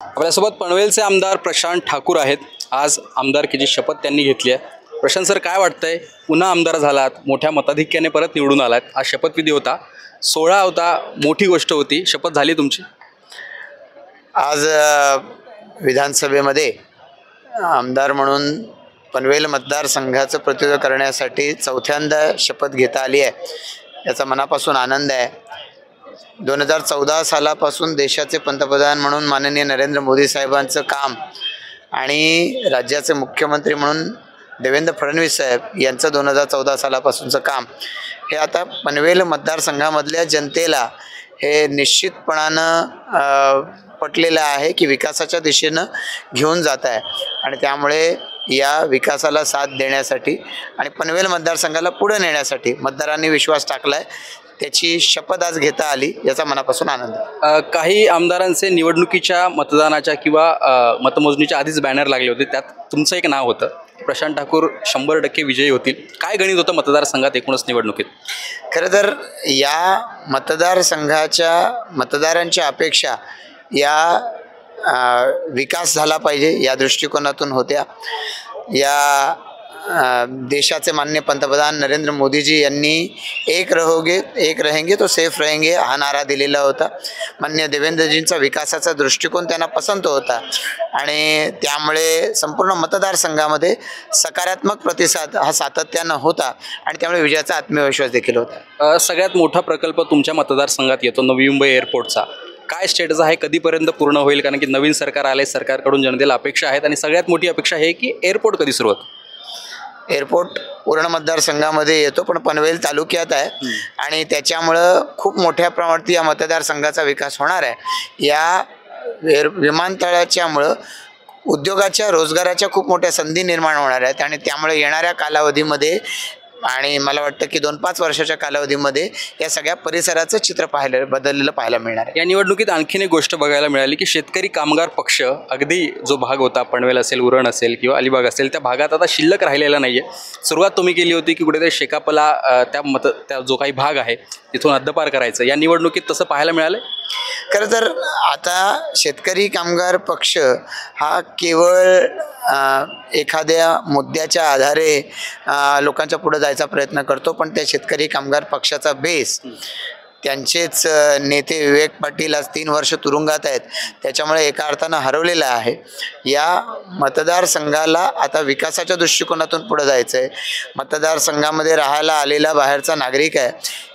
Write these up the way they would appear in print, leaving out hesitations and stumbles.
आपल्यासोबत पनवेलचे आमदार प्रशांत ठाकूर आहेत। आज आमदारकीची शपथ त्यांनी घेतली आहे। प्रशांत सर, काय वाटतंय? पुन्हा आमदार झालात, मोठ्या मताधिक्याने परत निवडून आलात। आज शपथविधी होता, सोहळा होता, मोठी गोष्ट होती। शपथ झाली तुमची? आज विधानसभेमध्ये आमदार म्हणून पनवेल मतदारसंघाचं प्रतिनिधित्व करण्यासाठी चौथ्यांदा शपथ घेता आली आहे। याचा मनापासून आनंद आहे। 2014 सालापासून देशाचे पंतप्रधान म्हणून माननीय नरेंद्र मोदी साहेबांचं काम आणि राज्याचे मुख्यमंत्री म्हणून देवेंद्र फडणवीस साहेब यांचं 2014 सालापासूनचं काम हे आता पनवेल मतदारसंघामधल्या जनतेला हे निश्चितपणानं पटलेलं आहे की विकासाच्या दिशेनं घेऊन जात आहे। आणि त्यामुळे या विकासाला साथ देण्यासाठी आणि पनवेल मतदारसंघाला पुढे नेण्यासाठी मतदारांनी विश्वास टाकला आहे। त्याची शपथ आज घेता आली, याचा मनापासून आनंद आहे। काही आमदारांचे निवडणुकीच्या मतदानाच्या किंवा मतमोजणीच्या आधीच बॅनर लागले होते, त्यात तुमचं एक नाव होतं। प्रशांत ठाकूर 100% विजयी होतील। काय गणित होतं मतदारसंघात एकूणच निवडणुकीत? खरं तर या मतदारसंघाच्या मतदारांच्या अपेक्षा या विकास झाला पाहिजे या दृष्टिकोनातून होत्या। या देशाचे माननीय पंतप्रधान नरेंद्र मोदीजी यांनी एक रहोगे एक रहेंगे तो सेफ रहेंगे हा नारा दिलेला होता। माननीय देवेंद्रजींचा विकासाचा दृष्टिकोन त्यांना पसंत होता आणि त्यामुळे संपूर्ण मतदारसंघामध्ये सकारात्मक प्रतिसाद हा सातत्यानं होता आणि त्यामुळे विजयाचा आत्मविश्वास देखील होता। सगळ्यात मोठा प्रकल्प तुमच्या मतदारसंघात येतो नवी मुंबई एअरपोर्टचा। काय स्टेटस आहे, कधीपर्यंत पूर्ण होईल? कारण की नवीन सरकार आले, सरकारकडून जनतेला अपेक्षा आहेत आणि सगळ्यात मोठी अपेक्षा आहे की एअरपोर्ट कधी सुरू होतं? एअरपोर्ट पूर्ण मतदारसंघामध्ये येतो, पण पनवेल तालुक्यात आहे आणि त्याच्यामुळं खूप मोठ्या प्रमाणात या मतदारसंघाचा विकास होणार आहे। या विमानतळाच्यामुळं उद्योगाच्या रोजगाराच्या खूप मोठ्या संधी निर्माण होणार आहेत आणि त्यामुळे येणाऱ्या कालावधीमध्ये आणि मला वाटतं की 2-5 वर्षाच्या कालावधीमध्ये या सगळ्या परिसराचं चित्र बदललेलं पाहायला मिळणार आहे। या निवडणुकीत आणखीन एक गोष्ट बघायला मिळाली की शेतकरी कामगार पक्ष, अगदी जो भाग होता पनवेल असेल, उरण असेल किंवा अलिबाग असेल, त्या भागात आता शिल्लक राहिलेला नाही आहे। सुरुवात तुम्ही केली होती की कुठेतरी शेकापला त्या जो काही भाग आहे तिथून हद्दपार करायचं। या निवडणुकीत तसं पाहायला मिळालं? खरं तर आता शेतकरी कामगार पक्ष हा केवळ एखाद्या मुद्द्याच्या आधारे लोकांच्या पुढे जायचा प्रयत्न करतो, पण त्या शेतकरी कामगार पक्षाचा बेस त्यांचेच नेते विवेक पाटील आज 3 वर्ष तुरुंगात आहेत, त्याच्यामुळे एका अर्थानं हरवलेलं आहे। या मतदारसंघाला आता विकासाच्या दृष्टिकोनातून पुढे जायचं आहे। मतदारसंघामध्ये राहायला आलेला बाहेरचा नागरिक आहे,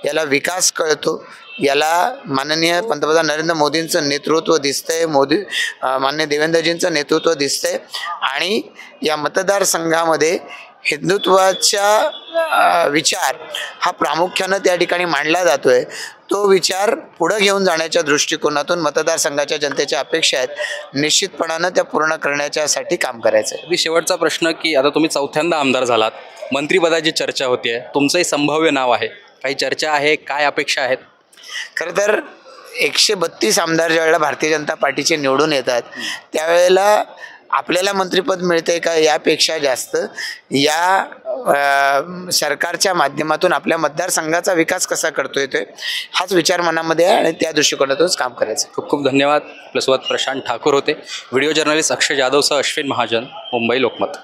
याला विकास कळतो, याला माननीय पंतप्रधान नरेंद्र मोदींचं नेतृत्व दिसतंय, माननीय देवेंद्रजींचं नेतृत्व दिसतंय आणि या मतदारसंघामध्ये हिंदुत्वाचा विचार हा प्रामुख्यानं त्या ठिकाणी मांडला जातोय। तो विचार पुढे घेऊन जाण्याच्या दृष्टिकोनातून मतदारसंघाच्या जनतेच्या अपेक्षा आहेत, निश्चितपणानं त्या पूर्ण करण्याच्यासाठी काम करायचं आहे। शेवटचा प्रश्न की आता तुम्ही चौथ्यांदा आमदार झालात, मंत्रिपदाची चर्चा होती, तुमचंही संभाव्य नाव आहे, काही चर्चा आहे, काय अपेक्षा आहेत? खरं तर 132 आमदार ज्यावेळेला भारतीय जनता पार्टीचे निवडून येतात त्यावेळेला आपल्याला मंत्रिपद मिळते का यापेक्षा जास्त या सरकारच्या माध्यमातून आपल्या मतदारसंघाचा विकास कसा करता येतोय हाच विचार मनामध्ये आहे आणि त्या दृष्टिकोनातूनच काम करायचं। खूप खूप धन्यवाद। आपल्यासोबत प्रशांत ठाकूर होते। व्हिडिओ जर्नलिस्ट अक्षय जाधवसह अश्विन महाजन, मुंबई लोकमत।